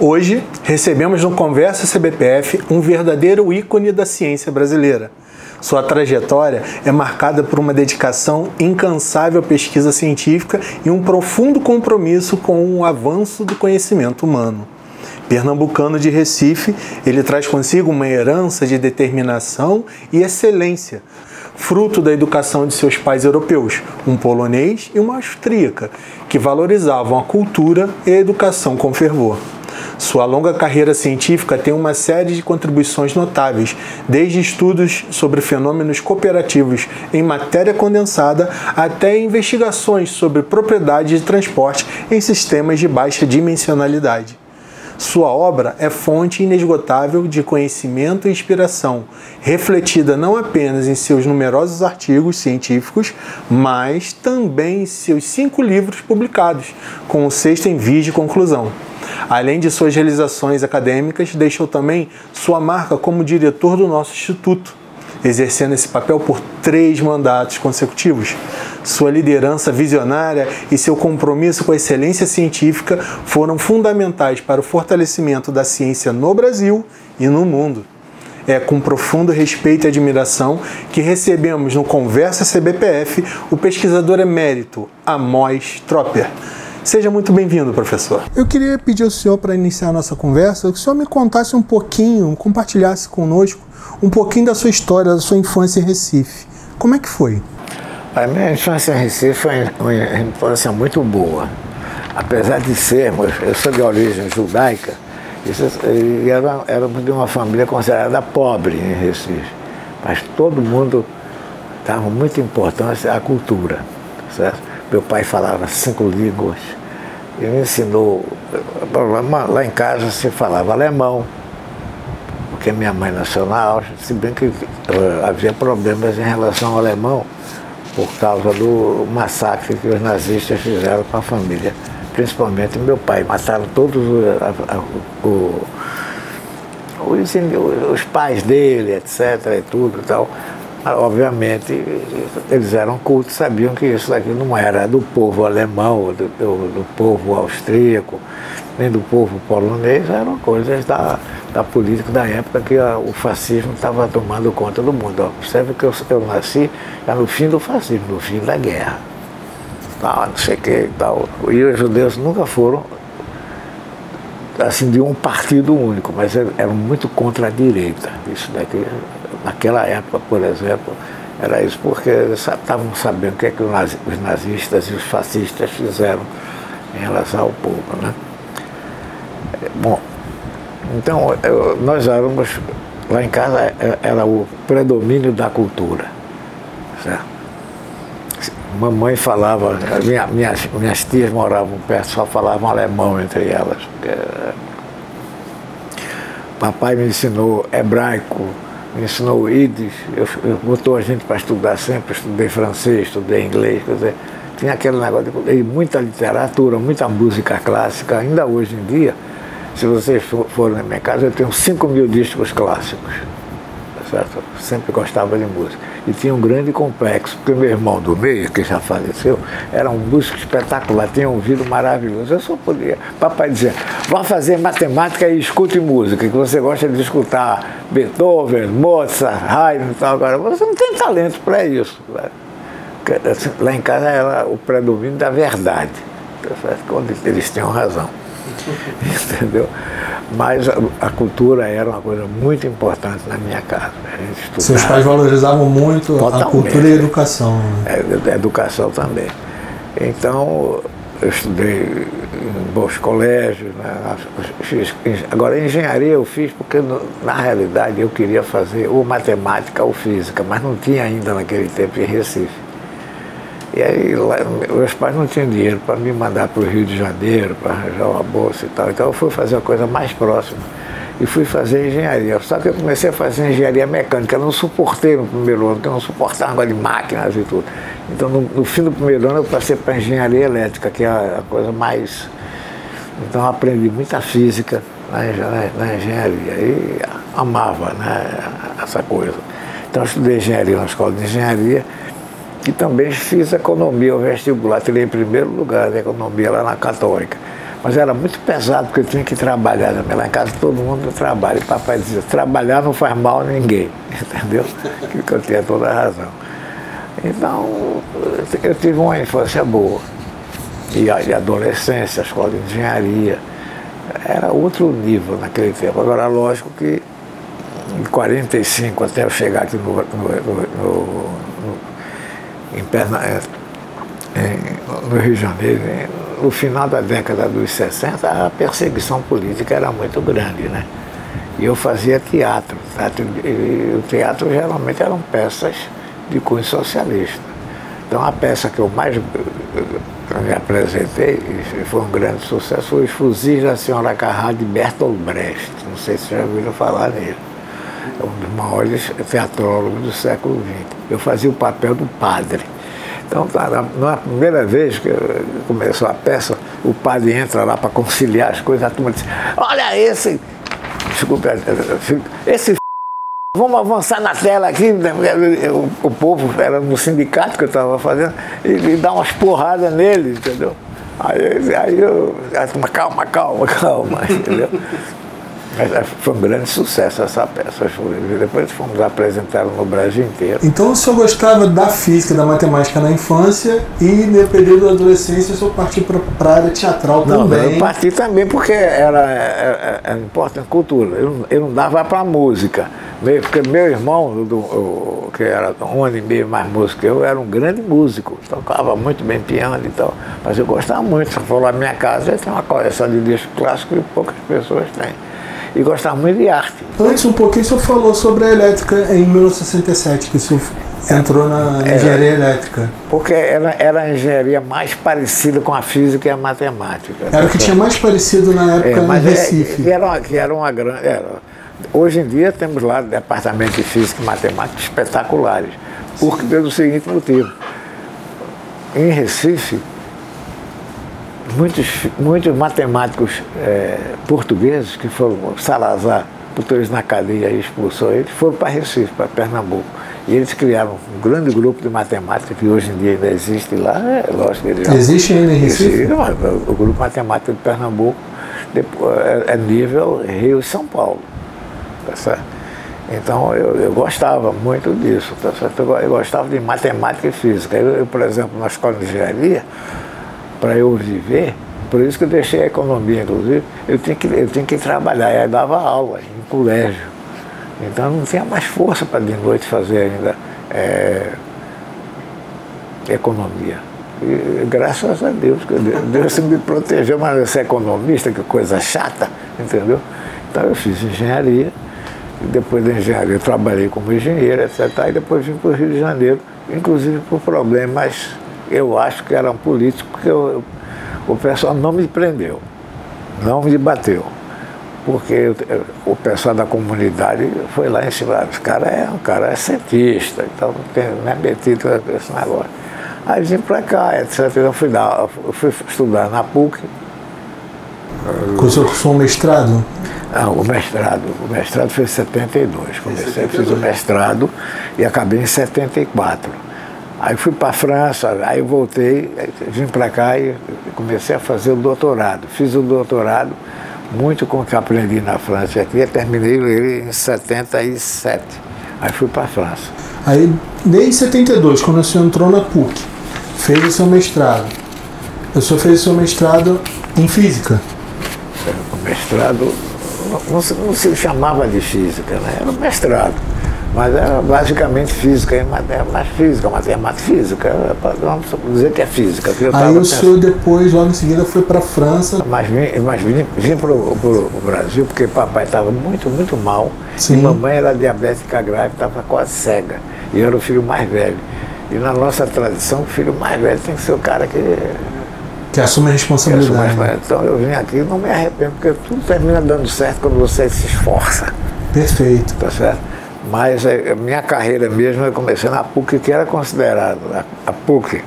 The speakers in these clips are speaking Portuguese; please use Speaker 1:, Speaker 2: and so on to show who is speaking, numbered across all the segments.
Speaker 1: Hoje, recebemos no Conversa CBPF um verdadeiro ícone da ciência brasileira. Sua trajetória é marcada por uma dedicação incansável à pesquisa científica e um profundo compromisso com o avanço do conhecimento humano. Pernambucano de Recife, ele traz consigo uma herança de determinação e excelência, fruto da educação de seus pais europeus, um polonês e uma austríaca, que valorizavam a cultura e a educação com fervor. Sua longa carreira científica tem uma série de contribuições notáveis, desde estudos sobre fenômenos cooperativos em matéria condensada até investigações sobre propriedades de transporte em sistemas de baixa dimensionalidade. Sua obra é fonte inesgotável de conhecimento e inspiração, refletida não apenas em seus numerosos artigos científicos, mas também em seus 5 livros publicados, com o 6º em vias de conclusão. Além de suas realizações acadêmicas, deixou também sua marca como diretor do nosso instituto, exercendo esse papel por 3 mandatos consecutivos. Sua liderança visionária e seu compromisso com a excelência científica foram fundamentais para o fortalecimento da ciência no Brasil e no mundo. É com profundo respeito e admiração que recebemos no Conversa CBPF o pesquisador emérito Amós Tropper. Seja muito bem-vindo, professor. Eu queria pedir ao senhor, para iniciar a nossa conversa, que o senhor me contasse um pouquinho, compartilhasse conosco um pouquinho da sua história, da sua infância em Recife. Como é que foi?
Speaker 2: A minha infância em Recife foi uma infância muito boa. Apesar de sermos, eu sou de origem judaica, e éramos de uma família considerada pobre em Recife. Mas todo mundo dava muita importância à cultura, certo? Meu pai falava 5 línguas. Ele me ensinou, lá em casa se falava alemão, porque minha mãe nasceu na Áustria, se bem que havia problemas em relação ao alemão por causa do massacre que os nazistas fizeram com a família, principalmente meu pai. Mataram todos os pais dele, etc. e tudo e tal. Obviamente, eles eram cultos, sabiam que isso daqui não era do povo alemão, do povo austríaco, nem do povo polonês, eram coisas da política da época que o fascismo estava tomando conta do mundo. Observe que eu nasci já no fim do fascismo, no fim da guerra, tal, não sei o que e tal. E os judeus nunca foram assim de um partido único, mas eram muito contra a direita. Isso daqui, naquela época, por exemplo, era isso, porque eles estavam sabendo o que é que os nazistas e os fascistas fizeram em relação ao povo, né? Bom, então nós éramos, lá em casa era o predomínio da cultura, certo? Mamãe falava, minhas tias moravam perto, só falavam alemão entre elas. Papai me ensinou hebraico, me ensinou Yiddish, botou a gente para estudar sempre, estudei francês, estudei inglês, quer dizer, tinha aquele negócio de muita literatura, muita música clássica. Ainda hoje em dia, se vocês forem na minha casa, eu tenho 5.000 discos clássicos, certo? Sempre gostava de música. E tinha um grande complexo, porque meu irmão do meio, que já faleceu, era um músico espetacular, tinha um ouvido maravilhoso. Eu só podia. Papai dizia, vá fazer matemática e escute música, que você gosta de escutar Beethoven, Mozart, Haydn e tal. Agora, você não tem talento para isso. Lá em casa era o predomínio da verdade, quando eles tinham razão. Entendeu? Mas a cultura era uma coisa muito importante na minha casa.
Speaker 1: Seus pais valorizavam muito a cultura e a educação.
Speaker 2: A educação também. Então, eu estudei em bons colégios, né? Agora, engenharia eu fiz porque, na realidade, eu queria fazer ou matemática ou física, mas não tinha ainda naquele tempo em Recife. E aí, lá, meus pais não tinham dinheiro para me mandar para o Rio de Janeiro, para arranjar uma bolsa e tal. Então eu fui fazer uma coisa mais próxima e fui fazer engenharia. Só que eu comecei a fazer engenharia mecânica. Eu não suportei no primeiro ano, porque eu não suportava negócio de máquinas e tudo. Então no fim do primeiro ano eu passei para engenharia elétrica, que é a coisa mais... Então eu aprendi muita física na engenharia e amava, né, essa coisa. Então eu estudei engenharia na escola de engenharia. E também fiz economia, o vestibular, tirei em primeiro lugar de economia lá na Católica. Mas era muito pesado, porque eu tinha que trabalhar. Lá em casa todo mundo trabalha. E papai dizia, trabalhar não faz mal a ninguém. Entendeu? Que eu tinha toda a razão. Então, eu tive uma infância boa. E a adolescência, a escola de engenharia. Era outro nível naquele tempo. Agora, lógico que em 45, até eu chegar aqui no Rio de Janeiro, no final da década dos 60, a perseguição política era muito grande, né? E eu fazia teatro. E o teatro geralmente eram peças de cunho socialista. Então a peça que eu mais me apresentei, e foi um grande sucesso, foi Os Fuzis da Senhora Carrá, de Bertolt Brecht. Não sei se já ouviram falar nele. É um dos maiores teatrólogos do século XX. Eu fazia o papel do padre. Então, na primeira vez que começou a peça, o padre entra lá para conciliar as coisas, a turma diz, olha esse, desculpa, vamos avançar na tela aqui, o povo, era no sindicato que eu estava fazendo, e dá umas porradas nele, entendeu? Aí eu calma, entendeu? Mas foi um grande sucesso essa peça. Depois fomos apresentá-la no Brasil inteiro.
Speaker 1: Então o senhor gostava da física, da matemática na infância e no período da adolescência o senhor partiu para a área teatral também?
Speaker 2: Não, eu parti também porque era importante cultura. Eu não dava para a música. Porque meu irmão, que era 1 ano e meio mais músico que eu, era um grande músico. Tocava muito bem piano e tal. Mas eu gostava muito. Se for lá na minha casa, eu tenho uma coleção de discos clássicos e poucas pessoas têm. E gostava muito de arte.
Speaker 1: Antes, um pouquinho, o senhor falou sobre a elétrica em 1967, que o senhor entrou na engenharia elétrica.
Speaker 2: Porque era a engenharia mais parecida com a física e a matemática.
Speaker 1: Era o que tinha mais parecido na época em Recife.
Speaker 2: Era uma grande... Hoje em dia temos lá departamentos de física e matemática espetaculares, pelo seguinte motivo. Em Recife, muitos matemáticos portugueses, que foram, Salazar, botou eles na cadeia e expulsou eles, foram para Recife, para Pernambuco. E eles criaram um grande grupo de matemática que hoje em dia ainda existe lá. Lógico,
Speaker 1: existe ainda em Recife?
Speaker 2: O grupo matemático de Pernambuco é nível Rio e São Paulo. Tá certo? Então eu gostava muito disso. Tá certo? Eu gostava de matemática e física. Eu, por exemplo, na escola de engenharia, para eu viver, por isso que eu deixei a economia, inclusive, eu tinha que trabalhar, e aí dava aula em colégio. Então eu não tinha mais força para de noite fazer ainda economia. E graças a Deus, que Deus me protegeu, mas eu sou economista, que coisa chata, entendeu? Então eu fiz engenharia, e depois da engenharia eu trabalhei como engenheiro, etc. E depois vim para o Rio de Janeiro, inclusive por problemas, eu acho que eram políticos, porque o pessoal não me prendeu, não me bateu. Porque o pessoal da comunidade foi lá em cima, o cara é cientista, então não é metido com esse negócio. Aí vim para cá, etc. Eu fui estudar na PUC.
Speaker 1: Cursou um mestrado?
Speaker 2: Não, o mestrado foi em 72. Fiz o mestrado e acabei em 74. Aí fui para a França, aí eu voltei, vim para cá e comecei a fazer o doutorado. Fiz o doutorado muito com o que aprendi na França aqui, e terminei ele em 77. Aí fui para a França.
Speaker 1: Aí, desde 72, quando o senhor entrou na PUC, fez o seu mestrado. O senhor fez o seu mestrado em física?
Speaker 2: O mestrado não se chamava de física, né? Era um mestrado. Mas era basicamente física, mas física, matemática, física. Vamos dizer que é física. Que
Speaker 1: aí o senhor depois, logo em seguida, foi para a França.
Speaker 2: Mas vim para o Brasil, porque papai estava muito, muito mal.
Speaker 1: Sim.
Speaker 2: E mamãe era diabética grave, estava quase cega. E eu era o filho mais velho. E na nossa tradição, o filho mais velho tem que ser o cara que
Speaker 1: assume a responsabilidade.
Speaker 2: Então eu vim aqui e não me arrependo, porque tudo termina dando certo quando você se esforça.
Speaker 1: Perfeito.
Speaker 2: Tá certo? Mas a minha carreira mesmo, eu comecei na PUC, que era considerado, a PUC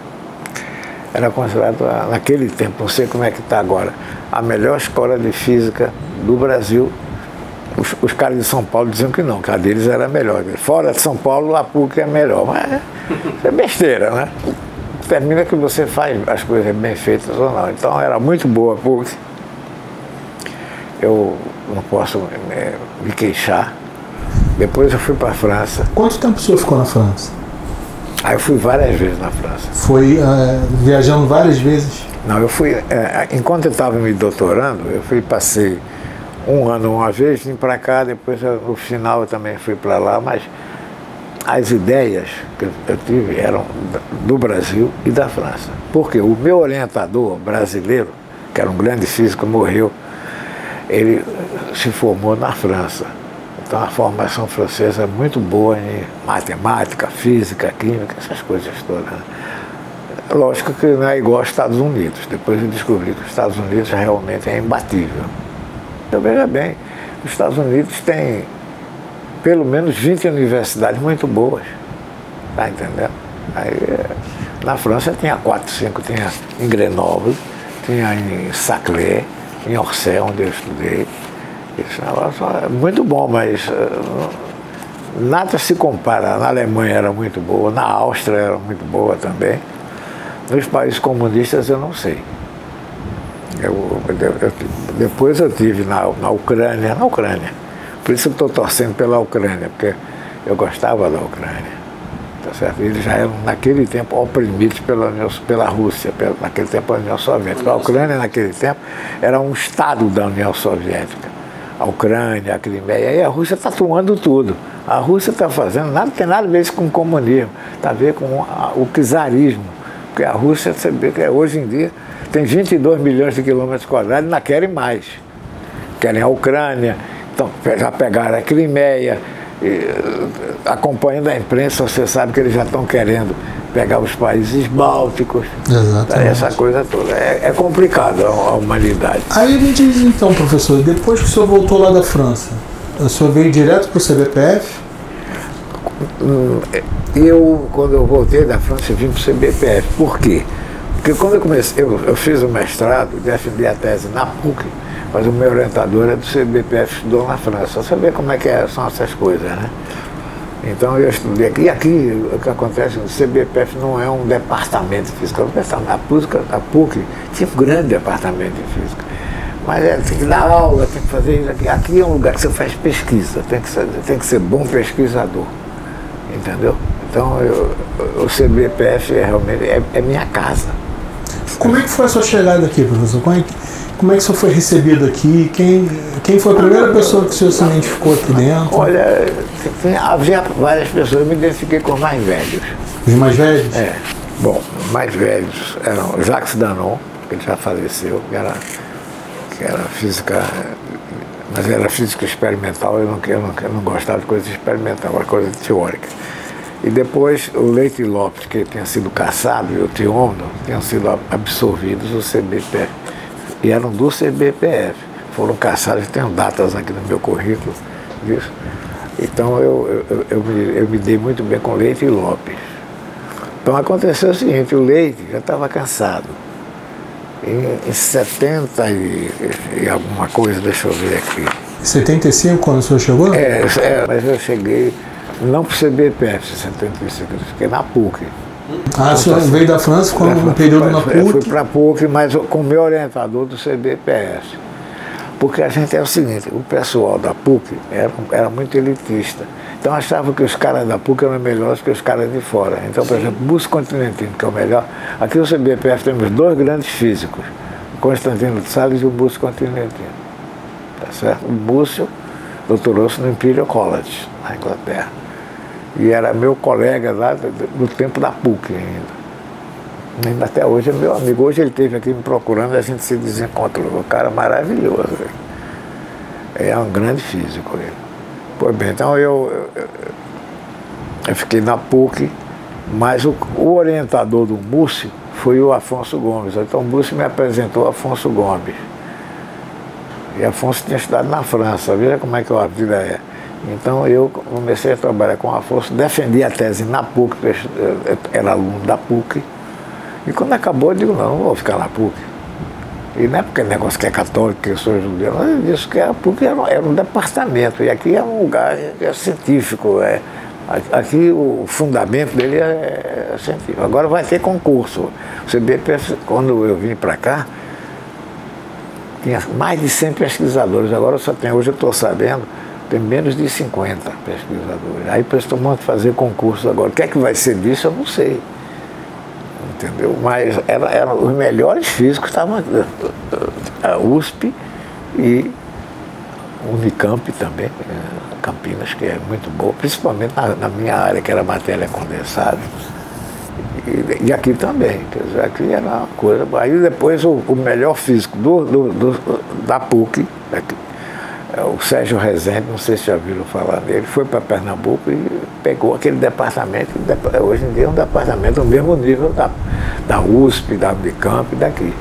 Speaker 2: era considerada, naquele tempo, não sei como é que está agora, a melhor escola de física do Brasil. Os caras de São Paulo diziam que não, que a deles era melhor. Fora de São Paulo, a PUC é melhor, mas é besteira, né? Termina que você faz as coisas bem feitas ou não. Então era muito boa a PUC, eu não posso me queixar. Depois eu fui para a França.
Speaker 1: Quanto tempo o senhor ficou na França?
Speaker 2: Aí eu fui várias vezes na França.
Speaker 1: Foi viajando várias vezes?
Speaker 2: Não, eu fui, enquanto eu estava me doutorando, passei um ano uma vez, vim para cá, depois no final eu também fui para lá, mas as ideias que eu tive eram do Brasil e da França. Porque o meu orientador brasileiro, que era um grande físico, morreu, ele se formou na França. Então a formação francesa é muito boa em matemática, física, química, essas coisas todas. Lógico que não é igual aos Estados Unidos. Depois eu descobri que os Estados Unidos realmente é imbatível. Então veja bem, os Estados Unidos têm pelo menos 20 universidades muito boas. Tá entendendo? Aí, na França tinha 4, 5, tinha em Grenoble, tinha em Saclay, em Orsay, onde eu estudei. Esse negócio é muito bom, mas nada se compara. Na Alemanha era muito boa, na Áustria era muito boa também. Nos países comunistas eu não sei. Depois eu tive na Ucrânia. Por isso eu estou torcendo pela Ucrânia, porque eu gostava da Ucrânia. Tá certo? Eles já eram, naquele tempo, oprimidos pela Rússia, naquele tempo a União Soviética. A Ucrânia, naquele tempo, era um estado da União Soviética. A Ucrânia, a Crimeia, e a Rússia está tomando tudo. A Rússia está fazendo, não tem nada a ver com o comunismo, está a ver com o czarismo. Porque a Rússia, você vê que hoje em dia tem 22 milhões de quilômetros quadrados e não querem mais. Querem a Ucrânia, então já pegaram a Crimeia, acompanhando a imprensa, você sabe que eles já estão querendo pegar os países bálticos.
Speaker 1: Exatamente.
Speaker 2: Essa coisa toda. É complicado a humanidade.
Speaker 1: Aí me diz então, professor, depois que o senhor voltou lá da França, o senhor veio direto para o CBPF?
Speaker 2: Quando eu voltei da França, eu vim para o CBPF. Por quê? Porque quando eu comecei, eu fiz o mestrado, defendi a tese na PUC, mas o meu orientador é do CBPF, estudou na França. Você vê como é que são essas coisas, né? Então eu estudei aqui. E aqui o que acontece, o CBPF não é um departamento de física. A PUC tinha um grande departamento de física. Mas tem que dar aula, tem que fazer isso aqui. Aqui é um lugar que você faz pesquisa, tem que ser bom pesquisador. Entendeu? Então o CBPF realmente é minha casa.
Speaker 1: Como é que foi a sua chegada aqui, professor? Como é que o senhor foi recebido aqui? Quem foi a primeira pessoa que o senhor se identificou aqui dentro?
Speaker 2: Olha, havia várias pessoas, eu me identifiquei com os mais velhos.
Speaker 1: Os mais velhos?
Speaker 2: Bom, os mais velhos eram Jacques Danon, que ele já faleceu, que era física, mas era física experimental, eu não gostava de coisa experimental, era coisa teórica. E depois o Leite Lopes, que tinha sido caçado, e o Tiondo tinham sido absorvidos do CBPF. E eram do CBPF. Foram caçados, tenho datas aqui no meu currículo disso. Então eu me dei muito bem com Leite e Lopes. Então aconteceu o seguinte, o Leite já estava cansado. Em 70 e alguma coisa, deixa eu ver aqui.
Speaker 1: 75, quando o senhor chegou?
Speaker 2: Mas eu cheguei, não para o CBPF, em 75, eu fiquei na PUC.
Speaker 1: O senhor veio da França, ficou um período na PUC?
Speaker 2: Eu fui para a PUC, mas com o meu orientador do CBPF. Porque a gente é o seguinte, o pessoal da PUC era muito elitista. Então achava que os caras da PUC eram melhores que os caras de fora. Então, por exemplo, o Búcio Constantino, que é o melhor. Aqui no CBPF temos 2 grandes físicos, o Constantino de Sales e o Búcio Constantino. Tá certo? O Búcio doutorou-se no Imperial College, na Inglaterra. E era meu colega lá do tempo da PUC ainda. Até hoje é meu amigo. Hoje ele esteve aqui me procurando, a gente se desencontrou. Um cara maravilhoso. É um grande físico ele. Pois bem, então eu fiquei na PUC, mas o orientador do Múcio foi o Afonso Gomes. Então o Múcio me apresentou o Afonso Gomes. E Afonso tinha estudado na França, veja como é que a vida é. Então eu comecei a trabalhar com o Afonso, defendi a tese na PUC, era aluno da PUC. E quando acabou, eu digo, não vou ficar na PUC. E não é porque é negócio que é católico, que eu sou judeu, não, eu disse que a PUC era um departamento, e aqui é um lugar científico, aqui o fundamento dele é científico. Agora vai ter concurso. O CBPF, quando eu vim para cá, tinha mais de 100 pesquisadores, agora só tem, hoje eu estou sabendo, tem menos de 50 pesquisadores. Aí prestou um monte de fazer concurso agora. O que é que vai ser disso, eu não sei. Entendeu? Mas os melhores físicos estavam a USP e Unicamp também, Campinas, que é muito boa, principalmente na minha área, que era matéria condensada. E aqui também, quer dizer, aqui era uma coisa. Aí depois o melhor físico da PUC, o Sérgio Rezende, não sei se já viram falar dele, foi para Pernambuco e pegou aquele departamento, hoje em dia é um departamento do mesmo nível da USP, da Unicamp e daqui.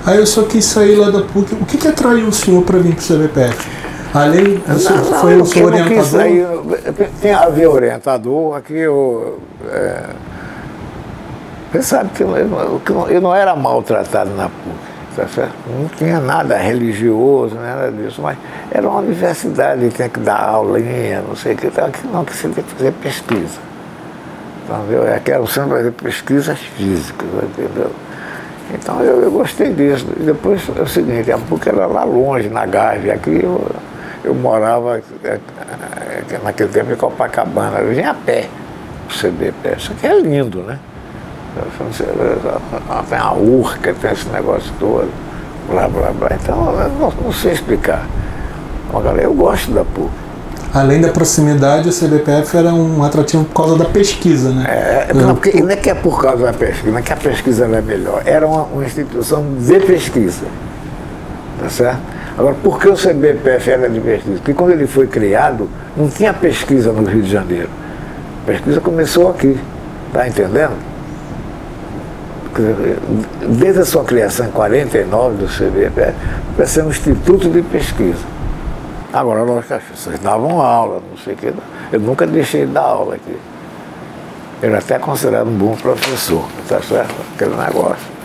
Speaker 1: Aí eu só quis sair lá da PUC. O que atraiu o senhor para vir para o CBPF? Além, foi o seu orientador?
Speaker 2: Havia orientador, aqui você sabe que eu não era maltratado na PUC, tá certo? Não tinha nada religioso, nada disso, mas era uma universidade, tinha que dar aulinha, não sei o que, não, que você tem que fazer pesquisa. Entendeu? Aqui era o centro para fazer pesquisas físicas, entendeu? Então eu gostei disso. E depois é o seguinte, a PUC era lá longe, na Gávea, aqui eu morava, naquele tempo, em Copacabana, eu vinha a pé pro CBPF, isso aqui é lindo, né? Tem a Urca, tem esse negócio todo, blá, blá, blá. Então, eu não sei explicar. Agora, eu gosto da PUC.
Speaker 1: Além da proximidade, o CBPF era um atrativo por causa da pesquisa, né?
Speaker 2: Não é que é por causa da pesquisa, não é que a pesquisa era melhor. Era uma instituição de pesquisa, tá certo? Agora, por que o CBPF era de pesquisa? Porque quando ele foi criado, não tinha pesquisa no Rio de Janeiro. A pesquisa começou aqui, tá entendendo? Desde a sua criação em 49 do CBPF, vai ser um instituto de pesquisa. Agora, lógico, as pessoas davam aula, não sei o que. Eu nunca deixei de dar aula aqui. Eu era até considerado um bom professor, tá certo? Aquele negócio.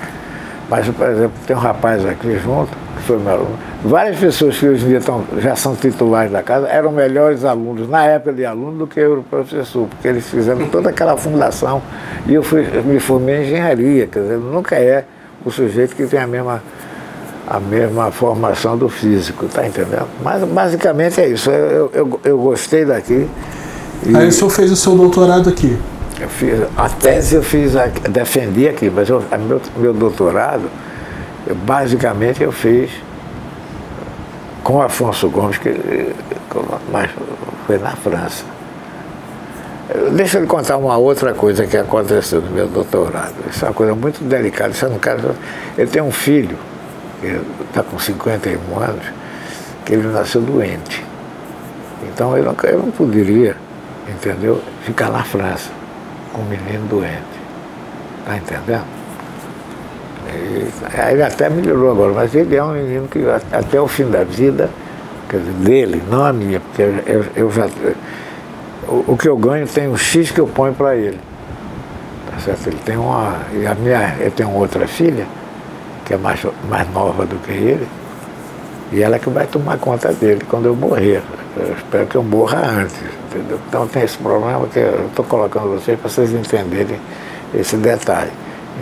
Speaker 2: Mas, por exemplo, tem um rapaz aqui junto, que foi meu aluno. Várias pessoas que hoje em dia já são titulares da casa eram melhores alunos, na época de aluno, do que eu era professor, porque eles fizeram toda aquela fundação. E eu me formei em engenharia, quer dizer, nunca é o sujeito que tem a mesma formação do físico, tá entendendo? Mas basicamente é isso, eu gostei daqui.
Speaker 1: Aí o senhor fez o seu doutorado aqui?
Speaker 2: Eu fiz, a tese eu fiz, defendi aqui, mas meu doutorado, basicamente eu fiz com Afonso Gomes, mas foi na França. Deixa eu lhe contar uma outra coisa que aconteceu no meu doutorado. Isso é uma coisa muito delicada. Isso é no caso, eu tenho um filho, ele está com 51 anos, que ele nasceu doente. Então eu não poderia, entendeu, ficar na França com um menino doente. Está entendendo? Ele até melhorou agora, mas ele é um menino que até o fim da vida, quer dizer, dele, não a minha, porque eu já... O que eu ganho tem um X que eu ponho para ele. Tá certo? Ele tem eu tenho outra filha, que é mais nova do que ele, e ela é que vai tomar conta dele quando eu morrer. Eu espero que eu morra antes, entendeu? Então tem esse problema que eu estou colocando vocês para vocês entenderem esse detalhe.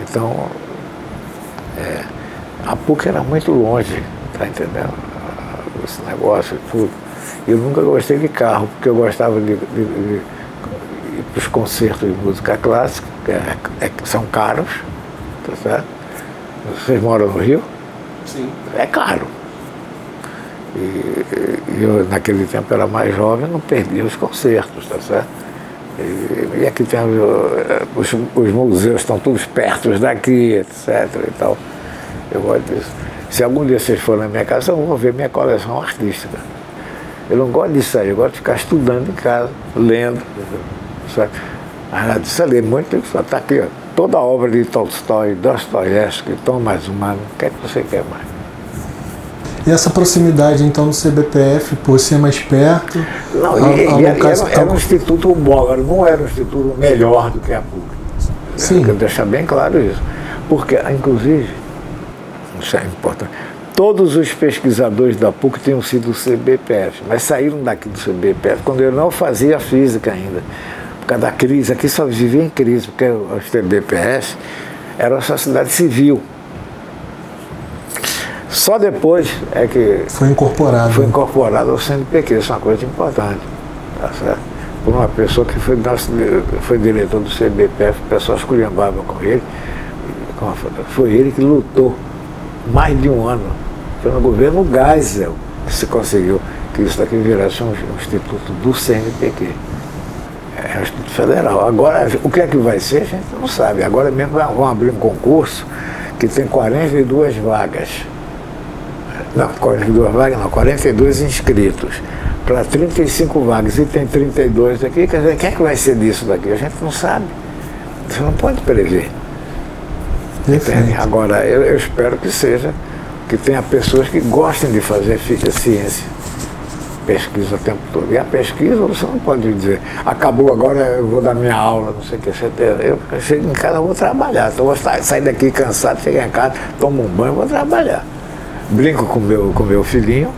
Speaker 2: Então, a PUC era muito longe, tá entendendo? Esse negócio e tudo. Eu nunca gostei de carro, porque eu gostava de ir para os concertos de música clássica, que são caros, tá certo? Vocês moram no Rio?
Speaker 1: Sim. É
Speaker 2: caro. E eu, naquele tempo, era mais jovem, não perdia os concertos, tá certo? E aqui tem os museus, estão todos perto daqui, etc. e tal. Eu gosto disso. Se algum dia vocês forem na minha casa, vocês vão ver minha coleção artística. Eu não gosto disso aí, eu gosto de ficar estudando em casa, lendo. Sabe? Ela disse, ler muito, está aqui, ó, toda a obra de Tolstói, Dostoiévski, Thomas Mann, o que é que você quer mais?
Speaker 1: E essa proximidade, então, do CBPF, por ser mais perto?
Speaker 2: Não, era um instituto bom, não era um instituto melhor do que a PUC.
Speaker 1: Sim.
Speaker 2: Quero deixar bem claro isso. Porque, inclusive, isso é importante, todos os pesquisadores da PUC tinham sido do CBPF, mas saíram daqui do CBPF quando eu não fazia física ainda. Por causa da crise, aqui só vivia em crise, porque o CBPF era uma sociedade civil. Só depois é que
Speaker 1: foi
Speaker 2: incorporado ao CNPq, isso é uma coisa importante, tá certo? Por uma pessoa que foi diretor do CBPF, o pessoal esculhambava com ele, foi ele que lutou mais de um ano, foi no governo Geisel que se conseguiu que isso daqui virasse um instituto do CNPq. É um instituto federal. Agora, o que é que vai ser, a gente não sabe. Agora mesmo vão abrir um concurso que tem 42 vagas. Não, 42 vagas não, 42 inscritos para 35 vagas e tem 32 aqui. Quer dizer, o que é que vai ser disso daqui? A gente não sabe. Você não pode prever. Entende? Agora, eu espero que seja, que tenha pessoas que gostem de fazer ciência, pesquisa o tempo todo. E a pesquisa, você não pode dizer, acabou agora, eu vou dar minha aula, não sei o que. Eu chego em casa, eu vou trabalhar. Então, eu vou sair daqui cansado, chegar em casa, tomo um banho, vou trabalhar. Brinco com meu filhinho.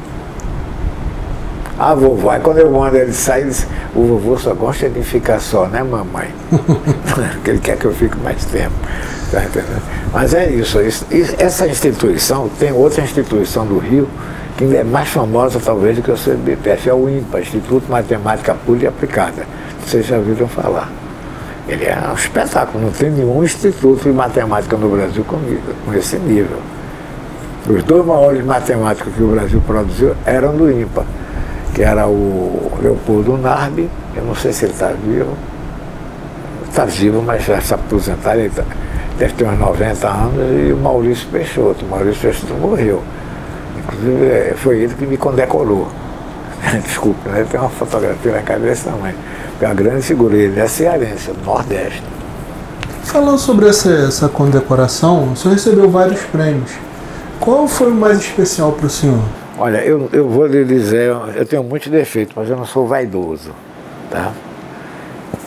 Speaker 2: Ah, vovô, aí quando eu mando ele sair, ele diz, o vovô só gosta de ficar só, né, mamãe? Porque ele quer que eu fique mais tempo. Tá entendendo? Mas é isso. Essa instituição, tem outra instituição do Rio, que ainda é mais famosa talvez do que o CBPF, é o INPA, Instituto de Matemática Pura e Aplicada. Vocês já ouviram falar. Ele é um espetáculo, não tem nenhum instituto de matemática no Brasil com esse nível. Os dois maiores matemáticos que o Brasil produziu eram do INPA, que era o Leopoldo Narbi, eu não sei se ele está vivo, mas já se aposentaram, ele deve ter uns 90 anos, e o Maurício Peixoto. O Maurício Peixoto morreu. Inclusive, foi ele que me condecorou. Desculpa, né? Tem uma fotografia na cabeça também. É uma grande figura, ele é cearense, do Nordeste.
Speaker 1: Falando sobre essa condecoração, o senhor recebeu vários prêmios. Qual foi o mais especial para o senhor?
Speaker 2: Olha, eu vou lhe dizer, eu tenho muitos defeitos, mas eu não sou vaidoso, tá?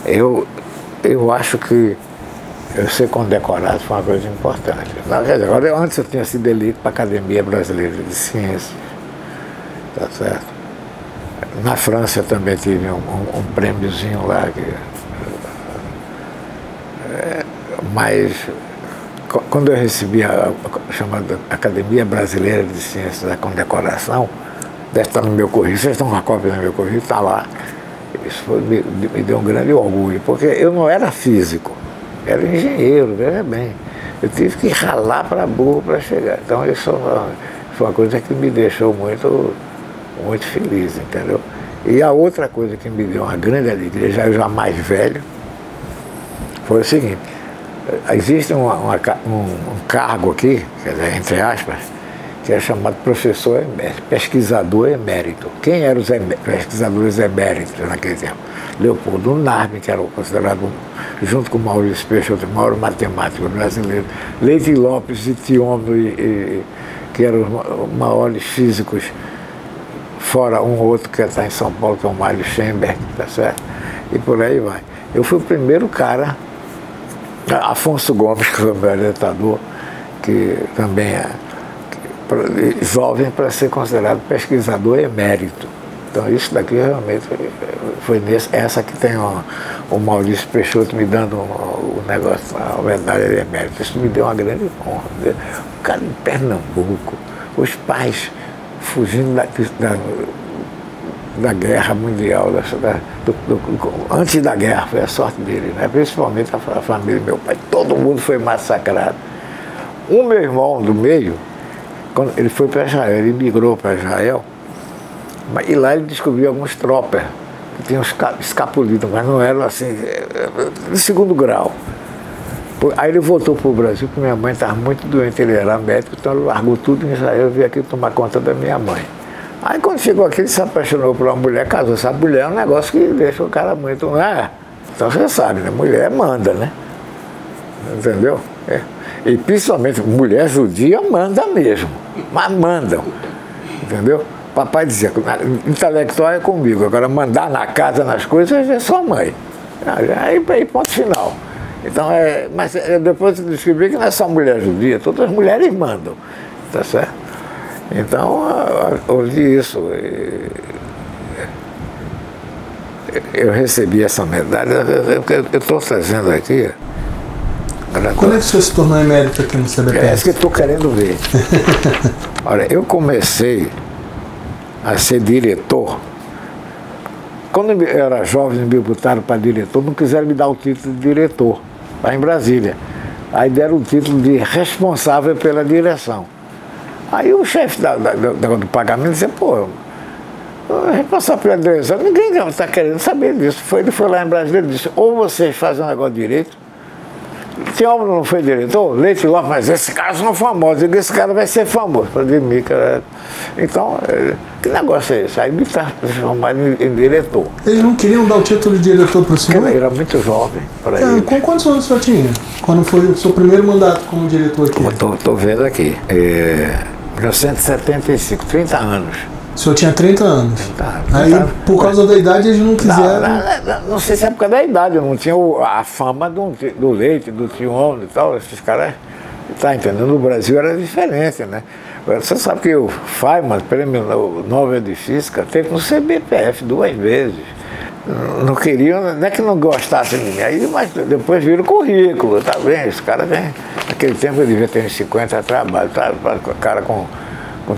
Speaker 2: Eu acho que eu ser condecorado foi uma coisa importante. Agora, antes eu tinha sido eleito para a Academia Brasileira de Ciências, tá certo? Na França eu também tive um prêmiozinho lá, mas quando eu recebi a chamada Academia Brasileira de Ciências, a condecoração, deve estar no meu currículo, vocês estão com a cópia do meu currículo, está lá. Isso me deu um grande orgulho, porque eu não era físico, era engenheiro, veja bem. Eu tive que ralar para burro para chegar. Então isso foi uma coisa que me deixou muito feliz, entendeu? E a outra coisa que me deu uma grande alegria, já mais velho, foi o seguinte: existe um cargo aqui, quer dizer, entre aspas, que é chamado professor emérito, pesquisador emérito. Quem eram os pesquisadores eméritos naquele tempo? Leopoldo Narbi, que era considerado, junto com Maurício Peixoto, o maior matemático brasileiro, Leite Lopes e Thiomo, que eram os maiores físicos, fora um outro que está em São Paulo, que é o Mário Schoenberg, tá certo? E por aí vai. Eu fui o primeiro cara, Afonso Gomes, que foi o meu orientador, que também é jovem para ser considerado pesquisador emérito. Então isso daqui realmente foi essa que tem o Maurício Peixoto me dando o negócio, a medalha de emérito. Isso me deu uma grande honra. O cara em Pernambuco, os pais fugindo da guerra mundial, antes da guerra, foi a sorte dele, né? Principalmente a família do meu pai, todo mundo foi massacrado. O meu irmão do meio, quando ele foi para Israel, ele migrou para Israel, e lá ele descobriu alguns tropas que tinham escapulido, mas não eram assim, de segundo grau. Aí ele voltou para o Brasil, porque minha mãe estava muito doente, ele era médico, então ele largou tudo em Israel e veio aqui tomar conta da minha mãe. Aí quando chegou aqui, ele se apaixonou por uma mulher, casou. Essa mulher é um negócio que deixa o cara muito... Então você sabe, né? Mulher manda, né? Entendeu? É. E principalmente mulher judia manda mesmo, mas mandam, entendeu? Papai dizia, intelectual é comigo, agora mandar na casa, nas coisas, é sua mãe. Aí ponto final. Então, mas depois eu descobri que não é só mulher judia, todas as mulheres mandam, tá certo? Então, eu ouvi isso. Eu recebi essa medalha, eu estou trazendo aqui
Speaker 1: Quando é que o senhor se tornou emérito aqui no CBPF?
Speaker 2: É isso que eu estou querendo ver. Olha, eu comecei a ser diretor. Quando eu era jovem, me botaram para diretor, não quiseram me dar o título de diretor, lá em Brasília. Aí deram o título de responsável pela direção. Aí o chefe do pagamento disse, pô, responsável pela direção, ninguém está querendo saber disso. Ele foi lá em Brasília e disse, ou vocês fazem um negócio direito, Tiómino não foi diretor, Leite Lopes, mas esses caras são famosos, eu digo, esse cara vai ser famoso para mim, cara. Então, que negócio é esse? Aí me transformaram em diretor.
Speaker 1: Eles não queriam dar o título de diretor para o senhor?
Speaker 2: Ele era muito jovem para ele.
Speaker 1: Com quantos anos o senhor tinha? Quando foi o seu primeiro mandato como diretor aqui?
Speaker 2: Estou vendo aqui, 1975, 30 anos.
Speaker 1: O senhor tinha 30 anos. Aí, por causa da idade, eles não quiseram...
Speaker 2: Não sei se é por causa da idade, eu não tinha a fama do Leite, do Tiómino e tal, esses caras, tá entendendo? No Brasil era diferente, né? Você sabe que o Feynman, prêmio Nobel de Física, teve no CBPF 2 vezes. Não queriam, não é que não gostassem de mim, aí, mas depois viram o currículo, tá vendo? Esse cara vem, naquele tempo eu devia ter uns 50 trabalhos, tá? O cara com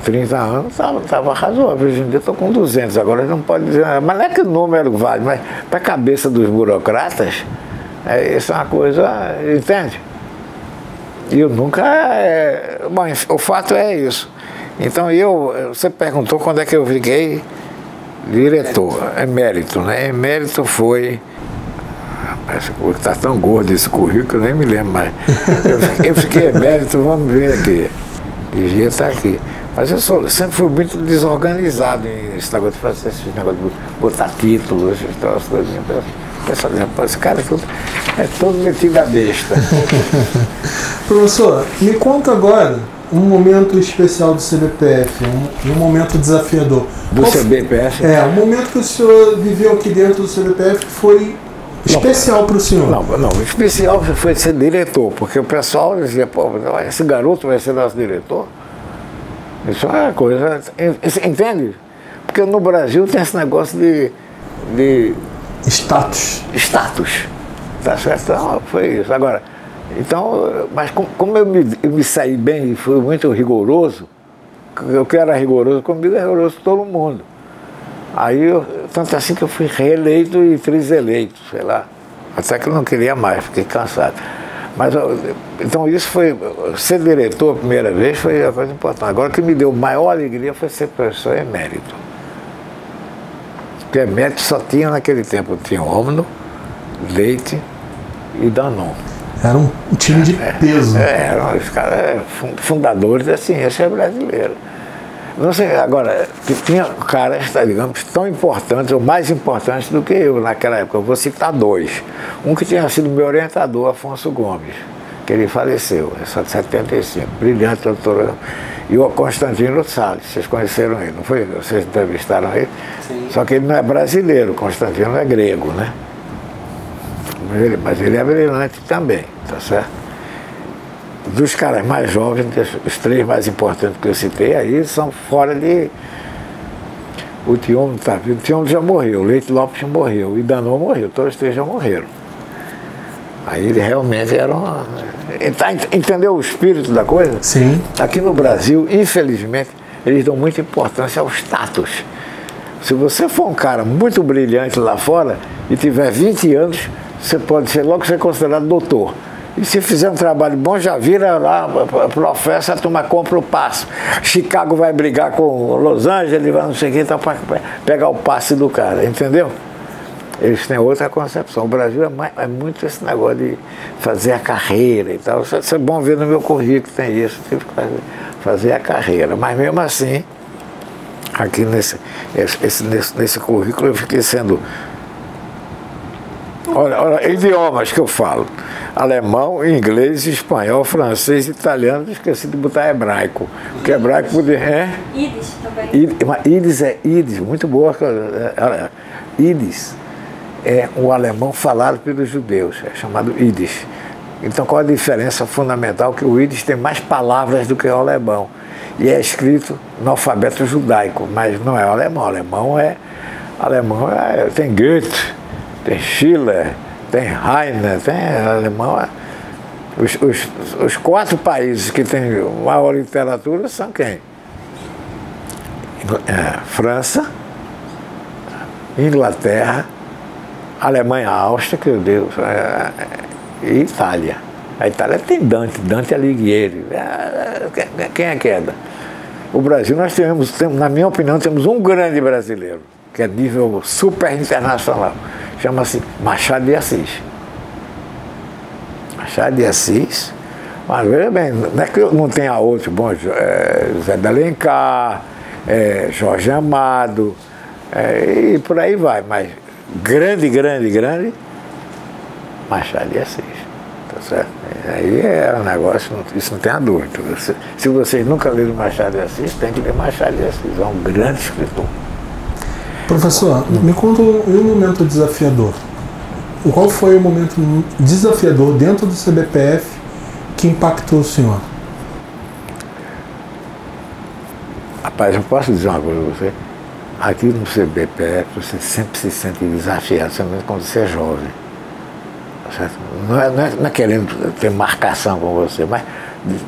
Speaker 2: 30 anos estava razoável. Hoje em dia estou com 200, agora não pode dizer nada. Mas não é que o número vale, mas para a cabeça dos burocratas, isso é uma coisa, entende? E eu nunca... Bom, o fato é isso. Então você perguntou quando é que eu fiquei diretor, emérito, né? Emérito foi... Parece que está tão gordo esse currículo, eu nem me lembro mais. Eu fiquei emérito, vamos ver aqui. Devia estar aqui. Mas eu sempre fui muito desorganizado nesse negócio de fazer esse negócio de botar títulos, essas coisinhas. Esse cara é todo metido a besta.
Speaker 1: Professor, me conta agora um momento especial do CBPF, um momento desafiador.
Speaker 2: CBPF?
Speaker 1: Um momento que o senhor viveu aqui dentro do CBPF que foi especial para o senhor.
Speaker 2: Não, o especial foi ser diretor, porque o pessoal dizia, pô, esse garoto vai ser nosso diretor? Isso é uma coisa, entende? Porque no Brasil tem esse negócio de
Speaker 1: status,
Speaker 2: tá certo? Então, foi isso. Agora, então, mas como eu me saí bem e fui muito rigoroso, o que era rigoroso comigo é rigoroso com todo mundo. Aí, tanto assim que eu fui reeleito e triseleito, sei lá, até que eu não queria mais, fiquei cansado. Mas, então isso foi, ser diretor a primeira vez foi a coisa importante. Agora o que me deu maior alegria foi ser professor emérito. Porque emérito só tinha naquele tempo, tinha Tiómino, Leite e Danon.
Speaker 1: Era um time de peso.
Speaker 2: Eram os caras fundadores da ciência brasileira. Não sei, agora, tinha caras, digamos, tão importantes, ou mais importantes do que eu naquela época. Eu vou citar dois. Um que tinha sido meu orientador, Afonso Gomes, que ele faleceu, em 75, brilhante doutor. E o Constantino Salles, vocês conheceram ele, não foi? Vocês entrevistaram ele? Sim. Só que ele não é brasileiro, Constantino é grego, né? Mas ele é brilhante também, tá certo? Dos caras mais jovens, os três mais importantes que eu citei aí, são fora de... O Tiómino tá vivo, o Tiómino já morreu, o Leite Lopes morreu, e Danon morreu, todos os três já morreram. Aí ele realmente era uma... Entendeu o espírito da coisa?
Speaker 1: Sim.
Speaker 2: Aqui no Brasil, infelizmente, eles dão muita importância ao status. Se você for um cara muito brilhante lá fora e tiver 20 anos, você pode ser logo ser considerado doutor. E se fizer um trabalho bom, já vira lá, professa, a turma compra o passe. Chicago vai brigar com Los Angeles, vai não sei o que, então, para pegar o passe do cara, entendeu? Eles têm outra concepção. O Brasil é muito esse negócio de fazer a carreira e tal. Isso é bom ver no meu currículo, tem isso, tive que fazer a carreira. Mas mesmo assim, aqui nesse currículo eu fiquei sendo... Olha, idiomas que eu falo. Alemão, inglês, espanhol, francês, italiano, esqueci de botar hebraico. Porque hebraico podia...
Speaker 3: Ídis também.
Speaker 2: Ídis, muito boa. Ídis é o alemão falado pelos judeus, é chamado Ídis. Então qual a diferença fundamental? Que o Ídis tem mais palavras do que o alemão. E é escrito no alfabeto judaico, mas não é o alemão. Alemão tem Goethe, tem Schiller, tem Heine, tem alemão. Os 4 países que têm maior literatura são quem? França, Inglaterra, Alemanha, Áustria, que eu Deus, e Itália. A Itália tem Dante Alighieri. Quem é queda? O Brasil, nós temos, na minha opinião, temos um grande brasileiro, que é nível super internacional. Chama-se Machado de Assis. Machado de Assis, mas veja bem, não é que não tenha outro, bom, José de Alencar, Jorge Amado, e por aí vai, mas grande, Machado de Assis, tá certo? Aí é um negócio, isso não tem a dúvida. Se vocês nunca leram Machado de Assis, tem que ler Machado de Assis, é um grande escritor.
Speaker 1: Professor, me conta um momento desafiador. Qual foi o momento desafiador dentro do CBPF que impactou o senhor?
Speaker 2: Rapaz, eu posso dizer uma coisa a você? Aqui no CBPF você sempre se sente desafiado, principalmente quando você é jovem. Certo? Não é querendo ter marcação com você, mas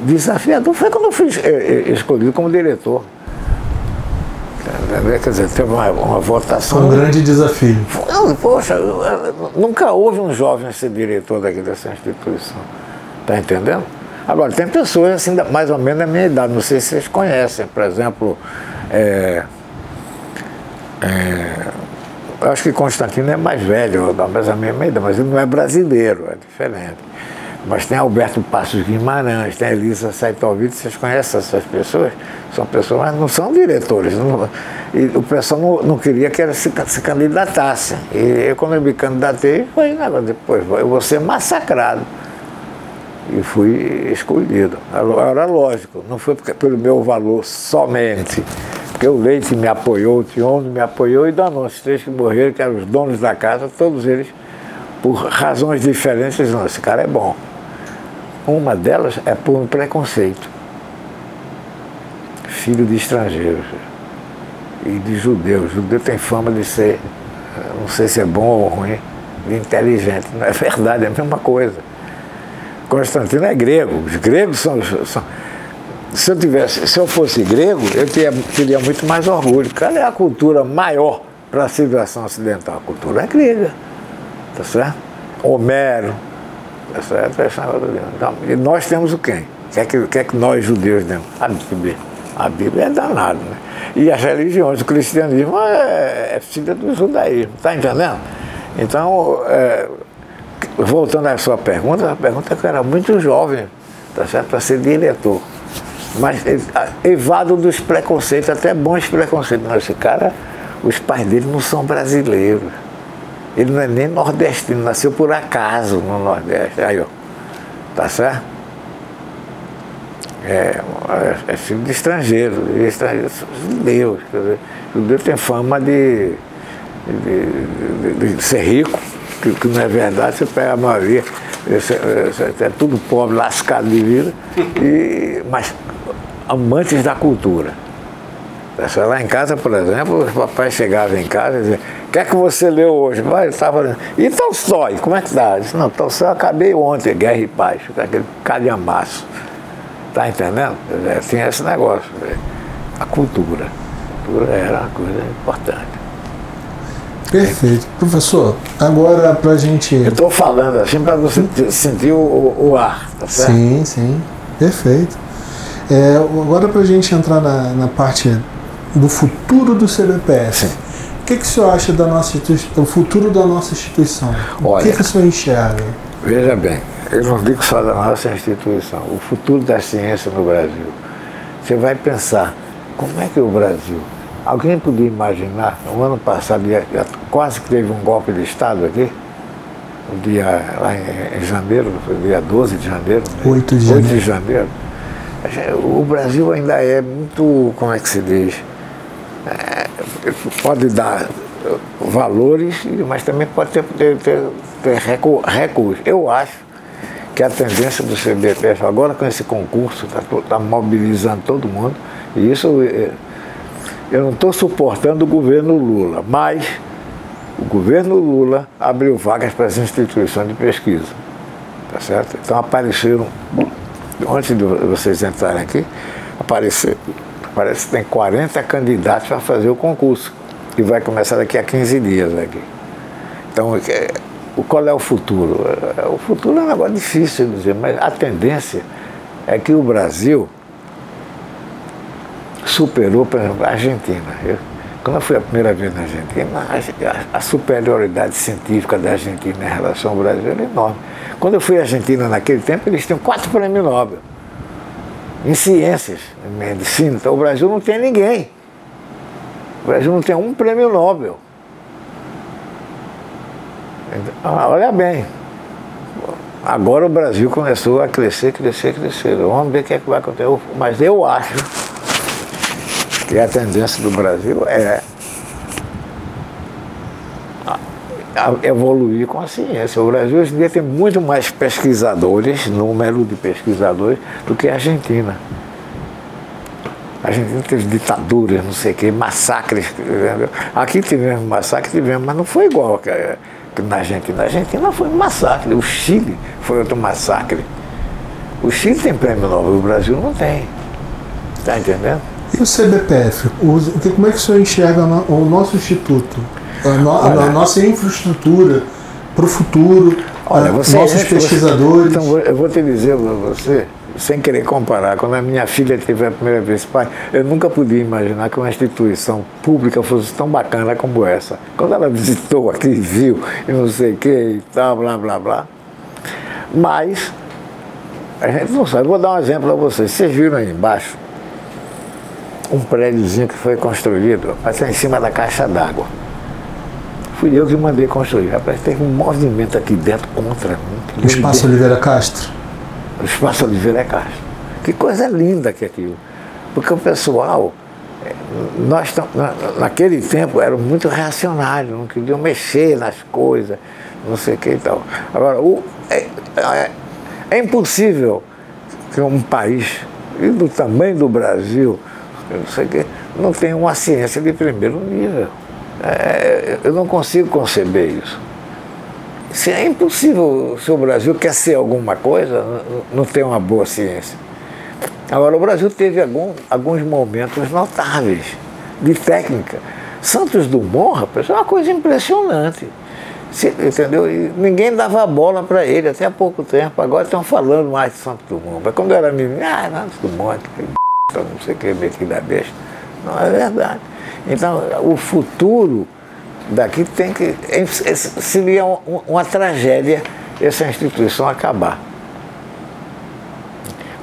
Speaker 2: desafiador foi quando eu fui escolhido como diretor. Quer dizer, teve uma votação.
Speaker 1: Um grande desafio.
Speaker 2: Poxa, nunca houve um jovem ser diretor daqui dessa instituição. Está entendendo? Agora, tem pessoas assim, mais ou menos da minha idade, não sei se vocês conhecem, por exemplo, eu acho que Constantino é mais velho, mas a mesma idade, mas ele não é brasileiro, é diferente. Mas tem Alberto Passos Guimarães, tem Elisa Saitovic, vocês conhecem essas pessoas? São pessoas, mas não são diretores. E o pessoal não queria que elas se candidatassem. E eu, quando eu me candidatei, foi nada, depois eu vou ser massacrado. E fui escolhido. Era lógico, não foi pelo meu valor somente. Porque o Leite me apoiou, o Tiondo me apoiou e Danone, os 3 que morreram, que eram os donos da casa, todos eles, por razões diferentes, não, esse cara é bom. Uma delas é por um preconceito. Filho de estrangeiros e de judeus. Judeu tem fama de ser, não sei se é bom ou ruim, de inteligente. Não é verdade, é a mesma coisa. Constantino é grego. Os gregos são se eu fosse grego, eu teria muito mais orgulho. Qual é a cultura maior para a civilização ocidental? A cultura é grega. Tá certo? Homero. Tá certo? Então, e nós temos o quê? O que é que nós judeus temos? A Bíblia. A Bíblia é danada, né? E as religiões, o cristianismo é filha do judaísmo, tá entendendo? Então, voltando à sua pergunta, a pergunta é que eu era muito jovem, tá certo? Para ser diretor. Mas evado dos preconceitos, até bons preconceitos. Mas esse cara, os pais dele não são brasileiros. Ele não é nem nordestino, nasceu por acaso no Nordeste. Aí, ó, tá certo? É filho de estrangeiro, judeus. Quer dizer, judeu tem fama de ser rico, que não é verdade, você pega a maioria, é tudo pobre, lascado de vida, mas amantes da cultura. Lá em casa, por exemplo, o papai chegava em casa e dizia: o que é que você leu hoje? Eu estava. E Tolstói, como é que está? Eu disse: não, Tolstói eu acabei ontem, Guerra e Paz, aquele calhamaço. Está entendendo? Tinha esse negócio. A cultura. A cultura era uma coisa importante.
Speaker 1: Perfeito. Professor, agora para a gente...
Speaker 2: Eu estou falando assim para você sentir o ar, tá certo?
Speaker 1: Sim, sim. Perfeito. Agora para a gente entrar na parte do futuro do CBPF. Sim. O que o senhor acha do futuro da nossa instituição?
Speaker 2: Olha,
Speaker 1: o que o senhor enxerga?
Speaker 2: Veja bem, eu não digo só da nossa instituição, o futuro da ciência no Brasil. Você vai pensar, como é que o Brasil... Alguém podia imaginar, no ano passado, quase que teve um golpe de Estado aqui, lá em janeiro, dia 12 de janeiro.
Speaker 1: 8 de janeiro.
Speaker 2: O Brasil ainda é muito, como é que se diz, pode dar valores, mas também pode ter recursos. Eu acho que a tendência do CBPF agora com esse concurso está mobilizando todo mundo, e isso eu não estou suportando o governo Lula, mas o governo Lula abriu vagas para as instituições de pesquisa. tá certo? Então apareceram, antes de vocês entrarem aqui, parece que tem 40 candidatos para fazer o concurso, e vai começar daqui a 15 dias aqui. Então, qual é o futuro? O futuro é um negócio difícil de dizer, mas a tendência é que o Brasil superou, por exemplo, a Argentina. Quando eu fui a primeira vez na Argentina, a superioridade científica da Argentina em relação ao Brasil era enorme. Quando eu fui à Argentina naquele tempo, eles tinham 4 prêmios Nobel em ciências, em medicina. Então o Brasil não tem ninguém. O Brasil não tem um prêmio Nobel. Olha bem, agora o Brasil começou a crescer. Vamos ver o que é que vai acontecer. Mas eu acho que a tendência do Brasil é evoluir com a ciência. O Brasil hoje em dia tem muito mais pesquisadores, número de pesquisadores, do que a Argentina. A Argentina teve ditaduras, não sei o quê, massacres. Entendeu? Aqui tivemos massacre, mas não foi igual que na Argentina. A Argentina foi um massacre. O Chile foi outro massacre. O Chile tem prêmio Nobel, o Brasil não tem. Está entendendo?
Speaker 1: E o CBPF? Como é que o senhor enxerga o nosso instituto? A nossa infraestrutura para o futuro, nossos pesquisadores?
Speaker 2: Então, eu vou te dizer para você, sem querer comparar, quando a minha filha teve a primeira vez pai, eu nunca podia imaginar que uma instituição pública fosse tão bacana como essa. Quando ela visitou aqui, viu, e não sei o que e tal, blá, blá, blá. Mas, a gente não sabe. Vou dar um exemplo para vocês. Vocês viram aí embaixo um prédiozinho que foi construído, mas em cima da caixa d'água. Fui eu que mandei construir. Rapaz, teve um movimento aqui dentro contra mim.
Speaker 1: O Espaço Oliveira Castro?
Speaker 2: O Espaço Oliveira Castro. Que coisa linda que é aquilo. Porque o pessoal, naquele tempo, eram muito reacionários, não queriam mexer nas coisas, não sei o que e tal. Agora, é impossível que um país, e do tamanho do Brasil, eu não sei o que, não tenha uma ciência de primeiro nível. Eu não consigo conceber isso. Se é impossível, se o Brasil quer ser alguma coisa, não tem uma boa ciência. Agora, o Brasil teve alguns momentos notáveis de técnica. Santos Dumont, rapaz, é uma coisa impressionante. Entendeu? E ninguém dava bola para ele até há pouco tempo. Agora estão falando mais de Santos Dumont. Mas quando eu era menino, Santos Dumont, não sei o que, metido da besta. Não é verdade. Então, o futuro daqui tem que... Seria uma tragédia essa instituição acabar.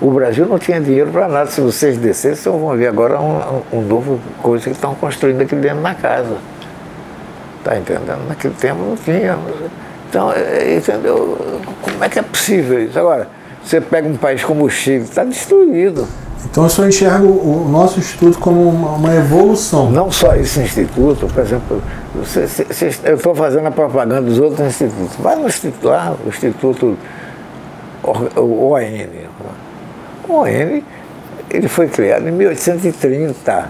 Speaker 2: O Brasil não tinha dinheiro para nada. Se vocês descerem, vocês vão ver agora um novo coisa que estão construindo aqui dentro da casa. Está entendendo? Naquele tempo não tinha. Então, entendeu? Como é que é possível isso? Agora, você pega um país como o Chile, está destruído.
Speaker 1: Então eu só enxergo o nosso instituto como uma evolução.
Speaker 2: Não só esse instituto, por exemplo, eu estou fazendo a propaganda dos outros institutos. Vai no instituto lá, o Instituto ON. O ON, ele foi criado em 1830.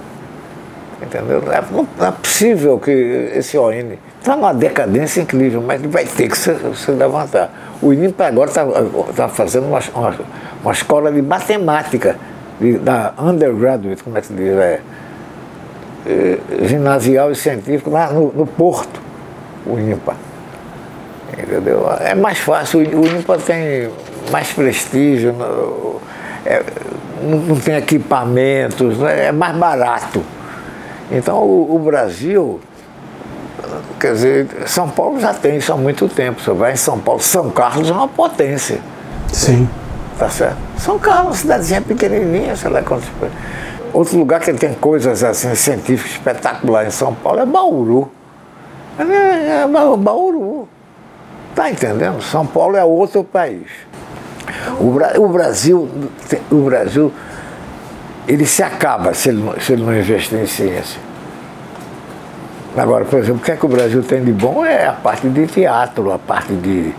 Speaker 2: Entendeu? Não é possível que esse ON está numa decadência incrível, mas ele vai ter que se levantar. O INPE agora está fazendo uma escola de matemática, da undergraduate, como é que se diz, ginasial e científico, lá no Porto, o INPA. Entendeu? É mais fácil, o INPA tem mais prestígio, não tem equipamentos, é mais barato. Então o Brasil, quer dizer, São Paulo já tem isso há muito tempo. Você vai em São Paulo, São Carlos é uma potência.
Speaker 1: Sim.
Speaker 2: Tá certo? São Carlos, uma cidadezinha pequenininha, sei lá quantos. Outro lugar que tem coisas assim, científicas espetaculares em São Paulo é Bauru. Bauru. Tá entendendo? São Paulo é outro país. O Brasil, ele se acaba se ele não investir em ciência. Agora, por exemplo, o que é que o Brasil tem de bom é a parte de teatro, a parte de...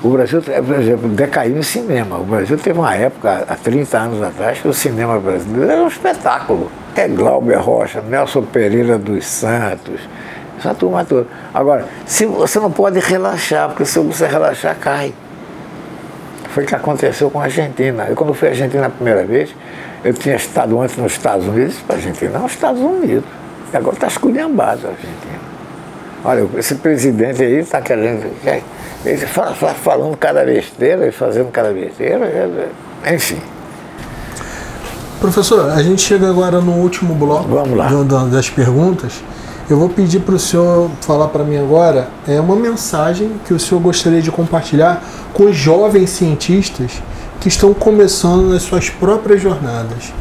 Speaker 2: O Brasil, por exemplo, decaiu em cinema. O Brasil teve uma época, há 30 anos atrás, que o cinema brasileiro era um espetáculo. É Glauber Rocha, Nelson Pereira dos Santos, essa turma toda. Agora, você não pode relaxar, porque se você relaxar, cai. Foi o que aconteceu com a Argentina. Eu, quando fui à Argentina a primeira vez, eu tinha estado antes nos Estados Unidos, para a Argentina não, os Estados Unidos. E agora está esculhambado a Argentina. Olha, esse presidente aí está querendo... Ele falando cada besteira e fazendo cada besteira, enfim.
Speaker 1: Professor, a gente chega agora no último bloco.
Speaker 2: Vamos lá.
Speaker 1: Das perguntas. Eu vou pedir para o senhor falar para mim agora uma mensagem que o senhor gostaria de compartilhar com os jovens cientistas que estão começando nas suas próprias jornadas.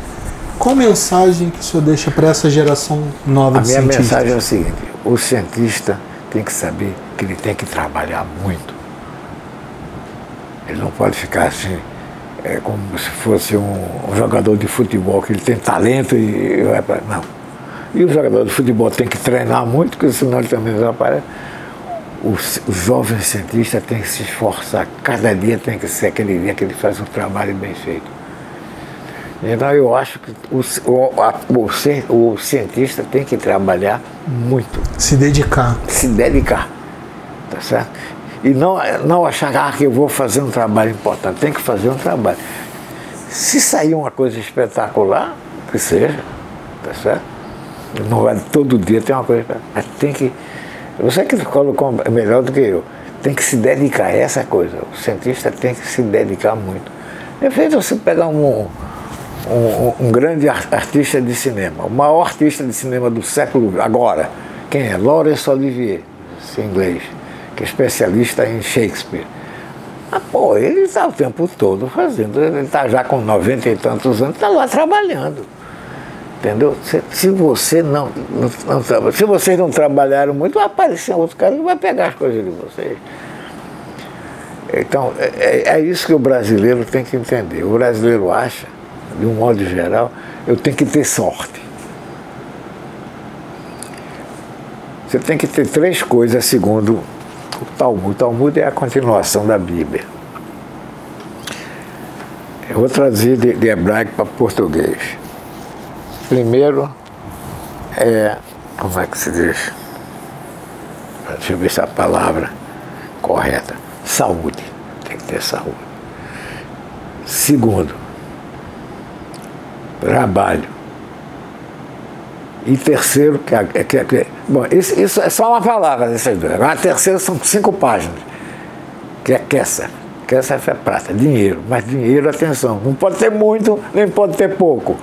Speaker 1: Qual mensagem que o senhor deixa para essa geração nova de cientistas?
Speaker 2: A minha mensagem é o seguinte: o cientista tem que saber que ele tem que trabalhar muito. Ele não pode ficar assim, como se fosse um jogador de futebol, que ele tem talento e vai para... Não. E o jogador de futebol tem que treinar muito, porque senão ele também desaparece. O jovem cientista tem que se esforçar. Cada dia tem que ser aquele dia que ele faz um trabalho bem feito. Então eu acho que o cientista tem que trabalhar muito.
Speaker 1: Se dedicar.
Speaker 2: Se dedicar. Tá certo? E não achar que eu vou fazer um trabalho importante. Tem que fazer um trabalho. Se sair uma coisa espetacular, que seja. Tá certo? Não vai todo dia ter uma coisa, mas tem que... Você que colocou melhor do que eu, tem que se dedicar a essa coisa. O cientista tem que se dedicar muito. É feito você pegar um grande artista de cinema, o maior artista de cinema do século agora, quem é? Laurence Olivier, em inglês, que é especialista em Shakespeare. Pô, ele está o tempo todo fazendo, ele está já com 90 e tantos anos, está lá trabalhando. Entendeu? Se você se vocês não trabalharam muito, vai aparecer outro cara que vai pegar as coisas de vocês. Então, é isso que o brasileiro tem que entender. O brasileiro acha, de um modo geral, eu tenho que ter sorte. Você tem que ter 3 coisas, segundo o Talmud. O Talmud é a continuação da Bíblia. Eu vou traduzir de hebraico para português. Primeiro, como é que se diz? Deixa eu ver se a palavra correta. Saúde. Tem que ter saúde. Segundo, trabalho. E terceiro, bom, isso é só uma palavra dessas duas. A terceira são 5 páginas. Que é Kesef. Kesef é prata, dinheiro. Mas dinheiro, atenção, não pode ter muito, nem pode ter pouco.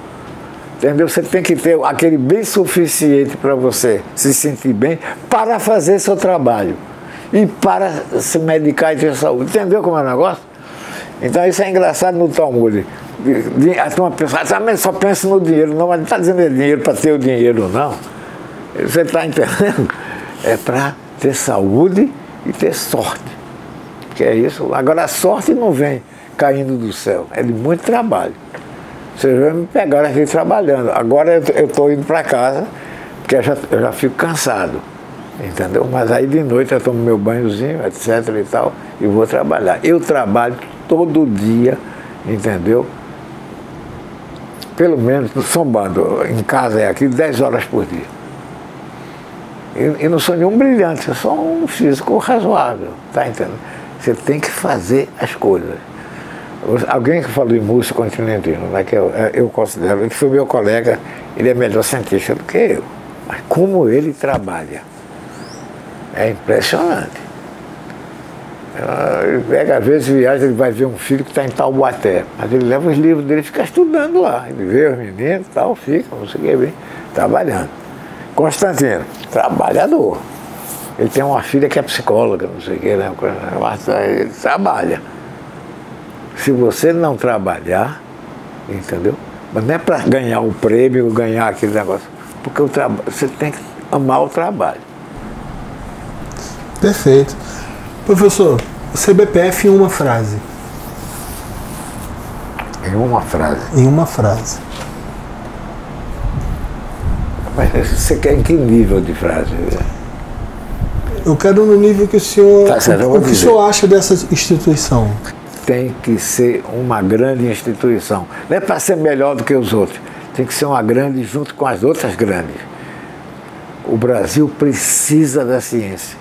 Speaker 2: Entendeu? Você tem que ter aquele bem suficiente para você se sentir bem para fazer seu trabalho e para se medicar e ter saúde. Entendeu como é o negócio? Então isso é engraçado no Talmud. Uma pessoa também só pensa no dinheiro, não, mas não está dizendo dinheiro para ter o dinheiro, não. Você está entendendo? É para ter saúde e ter sorte. Que é isso. Agora a sorte não vem caindo do céu, é de muito trabalho. Vocês vão me pegar aqui trabalhando. Agora eu estou indo para casa, porque eu já fico cansado, entendeu? Mas aí de noite eu tomo meu banhozinho, etc e tal, e vou trabalhar. Eu trabalho todo dia, entendeu? Pelo menos, sombando, em casa é aqui, 10 horas por dia. E não sou nenhum brilhante, eu sou um físico razoável, tá entendendo? Você tem que fazer as coisas. Alguém que falou em Múcio Continentino, né, que eu considero, ele foi meu colega, ele é melhor cientista do que eu. Mas como ele trabalha, é impressionante. Ele pega, às vezes viaja, ele vai ver um filho que está em Taubaté, mas ele leva os livros dele e fica estudando lá. Ele vê os meninos e tal, fica, não sei o que, bem, trabalhando. Constantino, trabalhador. Ele tem uma filha que é psicóloga, não sei o que, né, mas ele trabalha. Se você não trabalhar, entendeu? Mas não é para ganhar um prêmio, ganhar aquele negócio, porque você tem que amar o trabalho.
Speaker 1: Perfeito. Professor, o CBPF em uma frase.
Speaker 2: Em uma frase?
Speaker 1: Em uma frase.
Speaker 2: Mas você quer em que nível de frase?
Speaker 1: Eu quero no nível que o senhor...
Speaker 2: Tá certo,
Speaker 1: o que o senhor acha dessa instituição?
Speaker 2: Tem que ser uma grande instituição. Não é para ser melhor do que os outros. Tem que ser uma grande junto com as outras grandes. O Brasil precisa da ciência.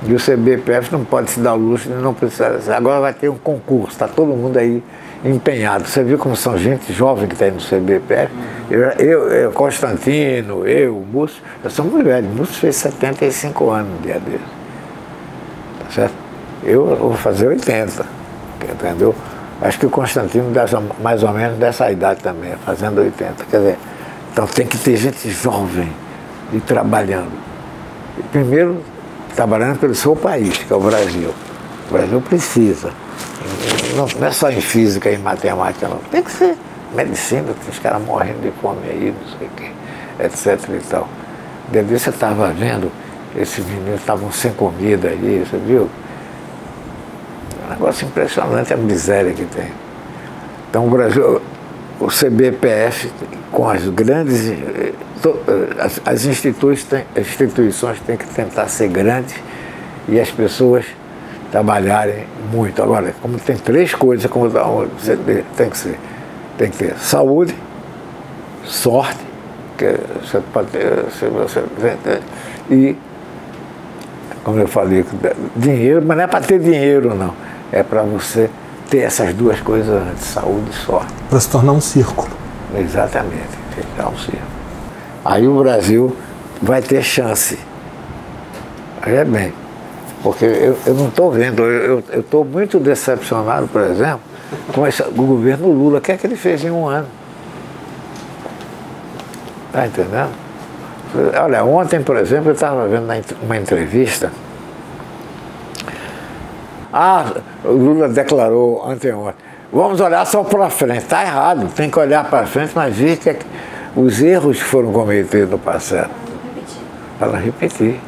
Speaker 2: E o CBPF não pode se dar o luxo de não precisar. Agora vai ter um concurso, está todo mundo aí empenhado. Você viu como são gente jovem que está aí no CBPF? Eu, Constantino, o Múcio, nós somos velhos. O Múcio fez 75 anos no dia dele. Tá certo? Eu vou fazer 80, entendeu? Acho que o Constantino mais ou menos dessa idade também, fazendo 80. Quer dizer, então tem que ter gente jovem e trabalhando. E primeiro, trabalhando pelo seu país, que é o Brasil. O Brasil precisa. Não é só em física e matemática, não. Tem que ser medicina, tem os caras morrendo de fome aí, não sei o quê, etc e tal. Desde você estava vendo, esses meninos estavam sem comida aí, você viu? É um negócio impressionante a miséria que tem. Então o Brasil, o CBPF, com as grandes, as instituições têm que tentar ser grandes e as pessoas trabalharem muito. Agora, como tem três coisas, como tem que ser. Tem que ter saúde, sorte, que você pode ter, e, como eu falei, dinheiro, mas não é para ter dinheiro, não. É para você ter essas duas coisas antes, saúde e sorte.
Speaker 1: Para se tornar um círculo.
Speaker 2: Exatamente, ficar um círculo. Aí o Brasil vai ter chance. Aí é bem. Porque eu não estou vendo, eu estou muito decepcionado, por exemplo, com o governo Lula. O que é que ele fez em um ano? Está entendendo? Olha, ontem, por exemplo, eu estava vendo uma entrevista. O Lula declarou anteontem, vamos olhar só para frente. Está errado, tem que olhar para frente, mas ver que os erros que foram cometidos no passado. Para não repetir.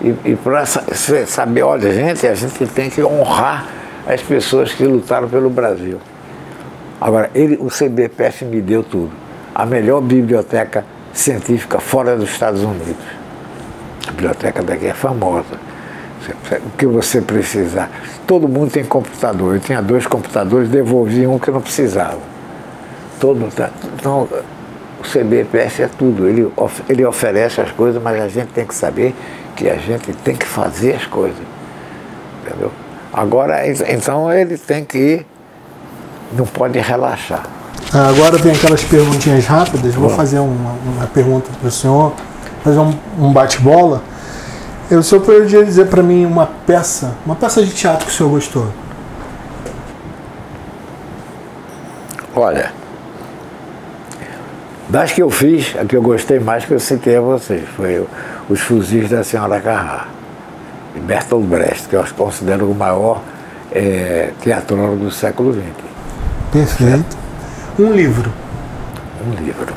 Speaker 2: E para saber, olha, a gente tem que honrar as pessoas que lutaram pelo Brasil. Agora, o CBPF me deu tudo. A melhor biblioteca científica fora dos Estados Unidos. A biblioteca daqui é famosa. O que você precisar. Todo mundo tem computador. Eu tinha 2 computadores, devolvi um que não precisava. Então, o CBPF é tudo. Ele oferece as coisas, mas a gente tem que saber que a gente tem que fazer as coisas. Entendeu? Agora, então ele tem que ir, não pode relaxar.
Speaker 1: Agora tem aquelas perguntinhas rápidas. Vou fazer uma pergunta para o senhor, fazer um bate-bola. O senhor poderia dizer para mim uma peça de teatro que o senhor gostou?
Speaker 2: Olha, das que eu fiz, a que eu gostei mais, que eu citei a vocês, foi Os Fuzis da Senhora Carrá, de Bertolt Brecht, que eu considero o maior teatrólogo do século XX.
Speaker 1: Perfeito. Um livro.
Speaker 2: Um livro.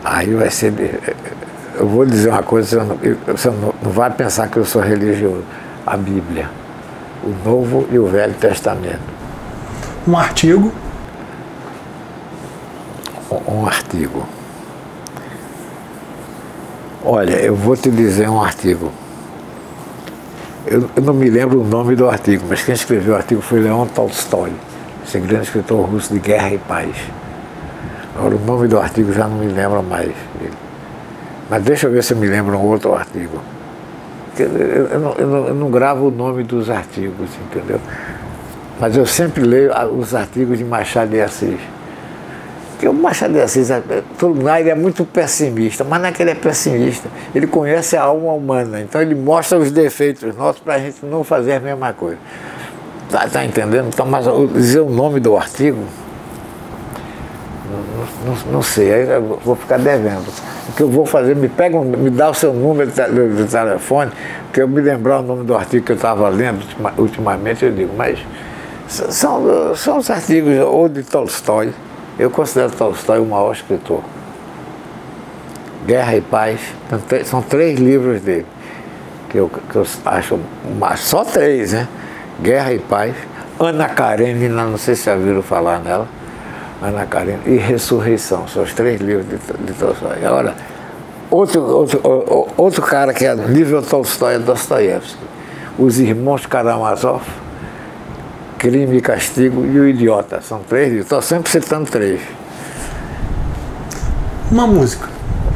Speaker 2: Aí vai ser... Eu vou dizer uma coisa, você não vai pensar que eu sou religioso. A Bíblia, o Novo e o Velho Testamento.
Speaker 1: Um artigo.
Speaker 2: Um artigo. Olha, eu vou te dizer um artigo. Eu não me lembro o nome do artigo, mas quem escreveu o artigo foi Leon Tolstói, esse grande escritor russo de Guerra e Paz. Agora, o nome do artigo já não me lembro mais. Mas deixa eu ver se eu me lembro um outro artigo. Eu não gravo o nome dos artigos, entendeu? Mas eu sempre leio os artigos de Machado de Assis. Porque o Machado de Assis, ele é muito pessimista, mas não é que ele é pessimista, ele conhece a alma humana, então ele mostra os defeitos nossos para a gente não fazer a mesma coisa. Tá entendendo? Então, mas dizer o nome do artigo, não sei, aí eu vou ficar devendo. O que eu vou fazer, me dá o seu número de telefone, que eu me lembrar o nome do artigo que eu estava lendo ultimamente, eu digo, mas são os artigos ou de Tolstói. Eu considero Tolstói o maior escritor. Guerra e Paz, são 3 livros dele, que eu acho, só 3, né? Guerra e Paz, Ana Karenina, não sei se já viram falar nela, Ana Karenina, e Ressurreição, são os 3 livros de Tolstói. Agora, outro cara que é nível Tolstói é Dostoiévski, Os Irmãos Karamazov, Crime e Castigo e O Idiota. São 3 livros, estou sempre citando 3.
Speaker 1: Uma música.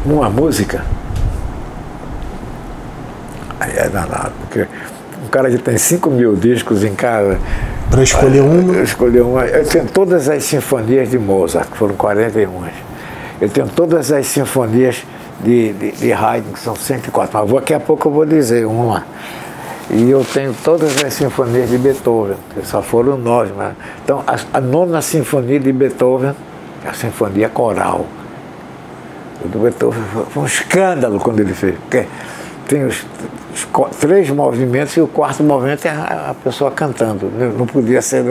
Speaker 2: Uma música? é danado, porque um cara que tem 5.000 discos em casa...
Speaker 1: Para escolher uma?
Speaker 2: Eu escolhi uma. Eu tenho todas as sinfonias de Mozart, que foram 41. Eu tenho todas as sinfonias de Haydn, que são 104. Mas daqui a pouco eu vou dizer uma. E eu tenho todas as sinfonias de Beethoven, que só foram 9. Mas... Então, a 9ª sinfonia de Beethoven, a sinfonia coral. O do Beethoven foi um escândalo quando ele fez. Porque tem os 3 movimentos e o 4º movimento é a pessoa cantando. Não podia ser...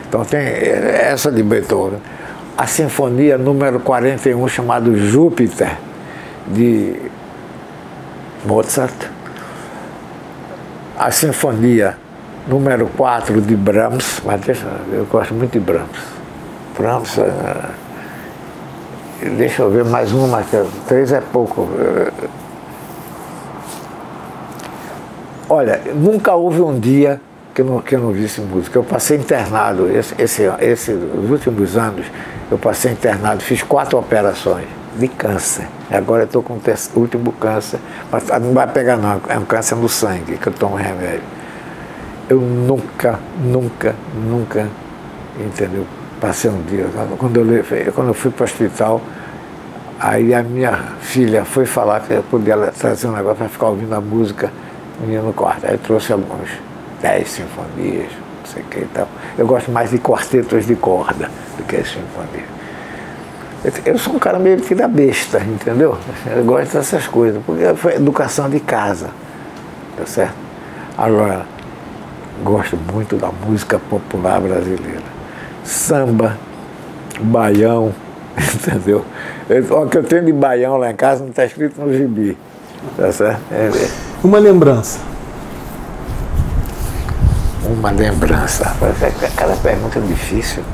Speaker 2: Então tem essa de Beethoven. A sinfonia número 41, chamada Júpiter, de Mozart. A sinfonia número 4 de Brahms, mas eu gosto muito de Brahms. Brahms, deixa eu ver mais uma, 3 é pouco. Olha, nunca houve um dia que eu não visse música. Eu passei internado, os últimos anos, eu passei internado, fiz 4 operações de câncer. Agora eu estou com o último câncer, mas não vai pegar não, é um câncer no sangue, que eu tomo remédio. Eu nunca, entendeu? Passei um dia, quando eu fui para o hospital, aí a minha filha foi falar que eu podia trazer um negócio para ficar ouvindo a música no quarto. Aí eu trouxe alguns 10 sinfonias, não sei o que e tal. Eu gosto mais de quartetos de corda do que as sinfonias. Eu sou um cara meio que da besta, entendeu? Eu gosto dessas coisas, porque foi educação de casa, tá certo? Agora, gosto muito da música popular brasileira. Samba, baião, entendeu? O que eu tenho de baião lá em casa não está escrito no gibi, tá certo?
Speaker 1: Uma lembrança.
Speaker 2: Uma lembrança. Aquela pergunta é difícil.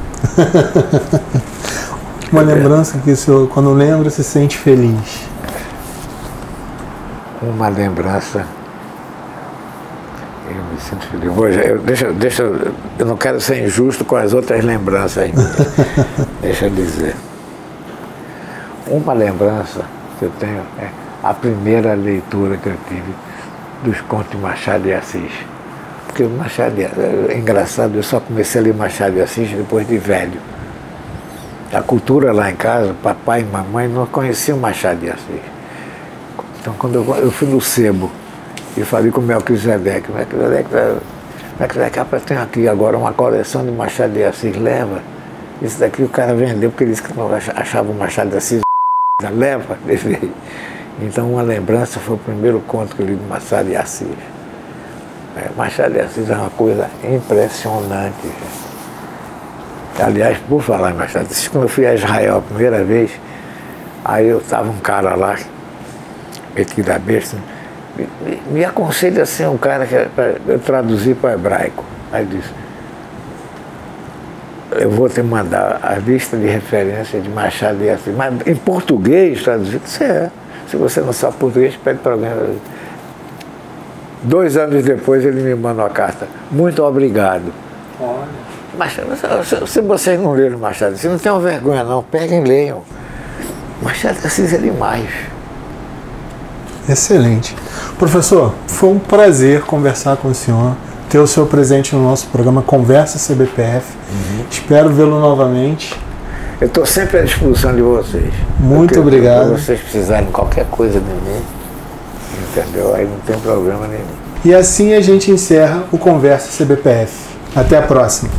Speaker 1: Uma lembrança que o senhor, quando lembra, se sente feliz.
Speaker 2: Uma lembrança. Eu me sinto feliz. Eu não quero ser injusto com as outras lembranças aí. Deixa eu dizer. Uma lembrança que eu tenho é a primeira leitura que eu tive dos contos de Machado de Assis. Porque o Machado de Assis, é engraçado, eu só comecei a ler Machado de Assis depois de velho. A cultura lá em casa, papai e mamãe não conheciam Machado de Assis. Então, quando eu fui no sebo e falei com o Melquisedeque, eu tenho aqui agora uma coleção de Machado de Assis, leva. Isso daqui o cara vendeu porque ele disse que não achava o Machado de Assis, leva. Então, uma lembrança foi o primeiro conto que eu li de Machado de Assis. Machado de Assis é uma coisa impressionante. Aliás, por falar em Machado de Assis, quando eu fui a Israel a primeira vez, aí eu estava um cara lá, metido da besta, me aconselha assim um cara que eu traduzi para o hebraico. Aí disse, eu vou te mandar a lista de referência de Machado de Assis, mas em português traduzido, se você não sabe português, pede para alguém. 2 anos depois ele me manda uma carta, muito obrigado.
Speaker 1: Olha.
Speaker 2: Machado, se vocês não leram Machado, se não tenham vergonha não, peguem e leiam. Machado de Assis é demais.
Speaker 1: Excelente. Professor, foi um prazer conversar com o senhor, ter o senhor presente no nosso programa Conversa CBPF. Espero vê-lo novamente.
Speaker 2: Eu estou sempre à disposição de vocês.
Speaker 1: Muito obrigado.
Speaker 2: Se vocês precisarem de qualquer coisa de mim, entendeu? Aí não tem problema nenhum.
Speaker 1: E assim a gente encerra o Conversa CBPF. Até a próxima.